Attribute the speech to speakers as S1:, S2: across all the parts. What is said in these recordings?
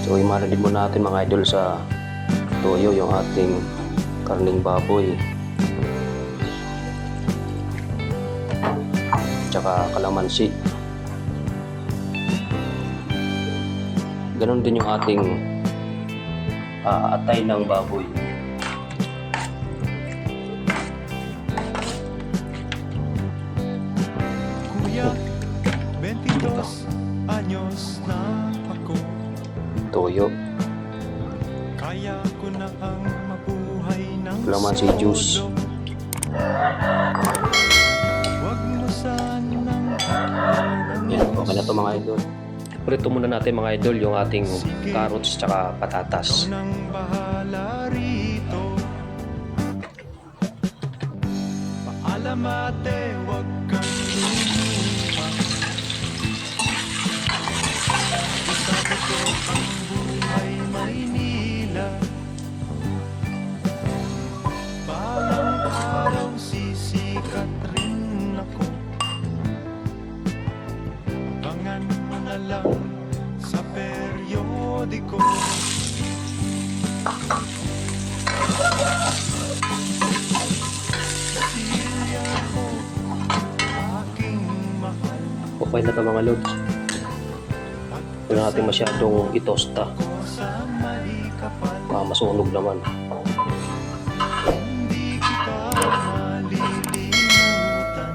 S1: So i-marinate muna natin mga idol sa toyo yung ating karning baboy tsaka kalamansi. Ganon din yung ating atay ng baboy.
S2: Kuya, 22 anyos na ako.
S1: Toyo,
S2: Kaya ko na ang mabuhay ng
S1: kalamansi juice.
S2: solo. Huwag mo sanang
S1: Yan, okay na to mga idol. Prito muna natin mga idol yung ating carrots tsaka patatas.
S2: ikaw nang bahala rito. Paalam ate, huwag kang lumuha. Sabi ko ang buhay Maynila. Balang araw sisikat rin ako. Abangan mo na lang sa periodiko. Silya ko, aking mahal.
S1: Okay na to mga lods. Huwag natin masyadong itosta.
S2: Ko sa may kapal,
S1: Masunog naman.
S2: hindi kita malilimutan.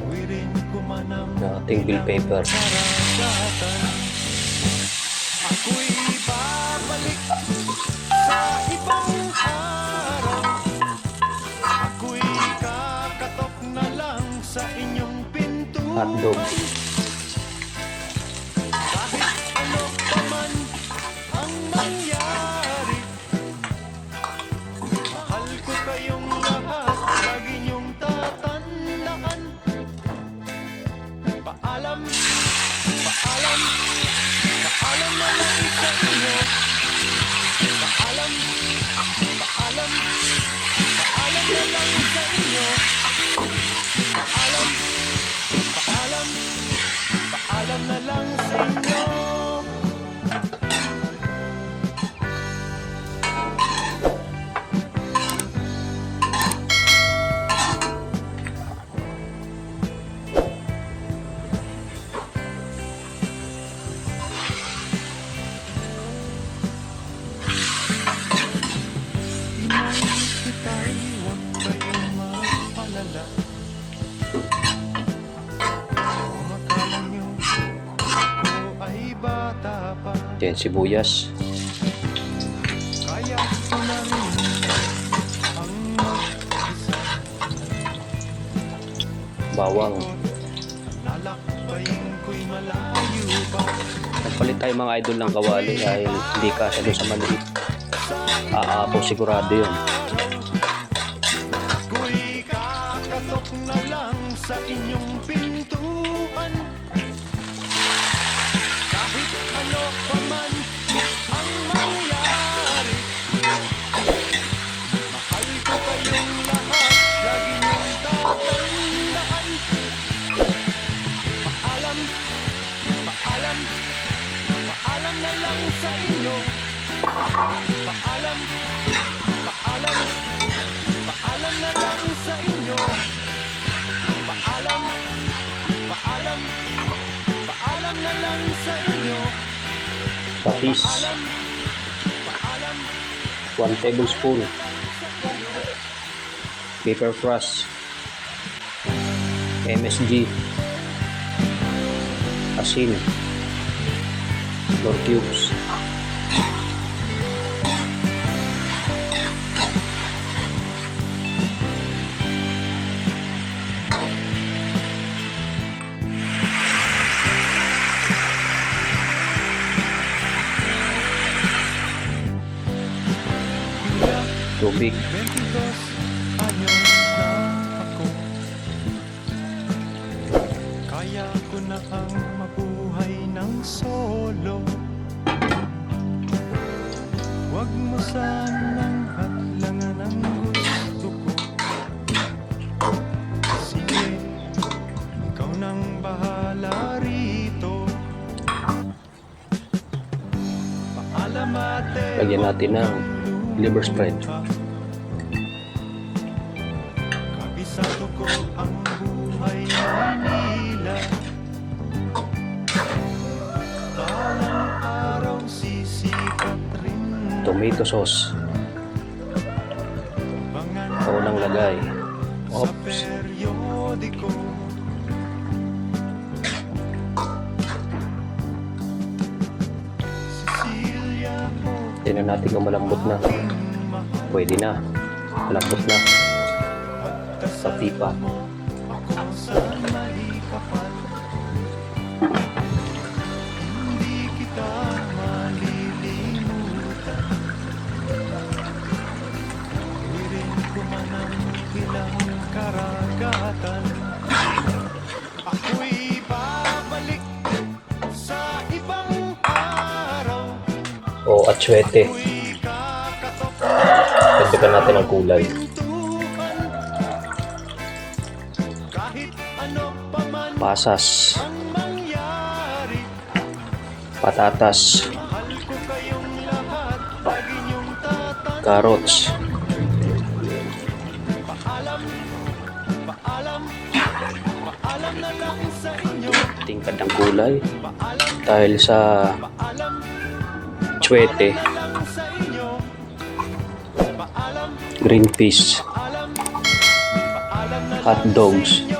S2: Wirin ko man ang
S1: Na ating bill paper.
S2: karagatan. Ako'y babalik sa ibang araw. Ako'y kakatok na lang sa inyong pintuan.
S1: Hotdog.
S2: Kahit ano pa man ang mangyari, mahal ko kayong lahat. Lagi niyong tatandaan. Paalam, paalam, paalam na lang sa inyo. Paalam, paalam, paalam na lang sa inyo. Paalam, paalam, paalam na lang sa inyo. Inaayos kita'y huwag kayong magpalala. Kung akala niyo ako ay bata pa,
S1: Yan, sibuyas.
S2: kaya ko na rin ang mag-isa.
S1: Bawang.
S2: Lalakbayin ko'y malayo pa.
S1: Nagpalit tayo mga idol ng kawali dahil hindi kasya doon sa maliit. Aapaw sigurado yun.
S2: Ako'y kakatok na lang sa inyong pintuan. Kahit ano pa man ang mangyari, mahal ko kayong lahat. Lagi niyong tatandaan. Paalam, paalam, paalam na lang sa inyo. Paalam, paalam, paalam na lang sa inyo. Paalam, paalam, paalam na lang sa inyo.
S1: Patis.
S2: Paalam, paalam,
S1: 1 tablespoon. Paper crust. MSG. Asin. Flour cubes. Tubig.
S2: 22 anyos na ako. Kaya ko na ang mabuhay ng solo. Huwag mo sanang hadlangan ang gusto ko. Sige, ikaw nang bahala rito.
S1: Lagyan natin ng liver spread.
S2: Kabisado ko ang buhay Manila. Balang araw sisikat rin.
S1: Tomato sauce. Unang lagay.
S2: Sa
S1: Oops.
S2: periodiko. Cecilia mo
S1: Tingnan natin kung malambot na. Pwede na. Malambot na. Pati pa.
S2: ako sa malikapan. Hindi kita malilimutan. Wirin ko man ang ilang karagatan. Ako'y babalik sa ibang araw.
S1: O atsuete.
S2: Ako'y kakatok
S1: Dagdagan natin ang kulay.
S2: pintuan. Kahit ano pa man
S1: Pasas.
S2: ang mangyari,
S1: Patatas.
S2: mahal ko kayong lahat. Pag inyong tatanda,
S1: Carrots.
S2: paalam, paalam, paalam na lang sa inyo.
S1: Tingkad ng kulay.
S2: Paalam,
S1: Dahil sa
S2: paalam,
S1: atsuete,
S2: na lang sa inyo. Paalam,
S1: green peas,
S2: paalam, paalam na
S1: hot
S2: lang
S1: dogs.
S2: sa inyo.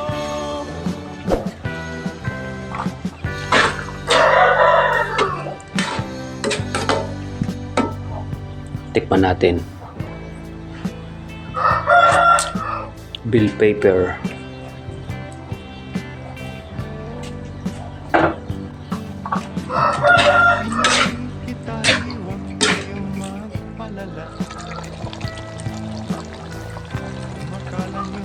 S1: Tikman natin. Bell pepper.
S2: Kita'y huwag kayong magpalala. Makala nyo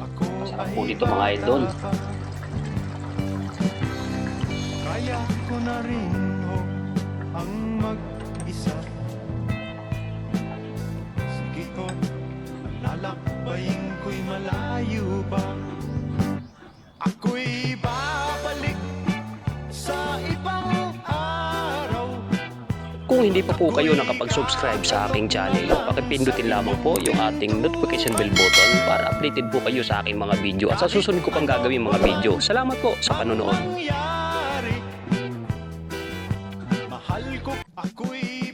S2: ako
S1: Sarap
S2: ay
S1: po nito, mga idol.
S2: bata pa. Kaya ko na rin ho ang mag-isa. Sige ho, lalakbayin ko'y malayo pa. Ako'y babalik sa ibang araw.
S1: Kung hindi pa po kayo nakapag-subscribe sa aking channel, pakipindutin lamang po yung ating notification bell button para updated po kayo sa aking mga video at sa susunod ko pang gagawin mga video. Salamat po sa panonood.
S2: Mangyari, mahal ko, ako'y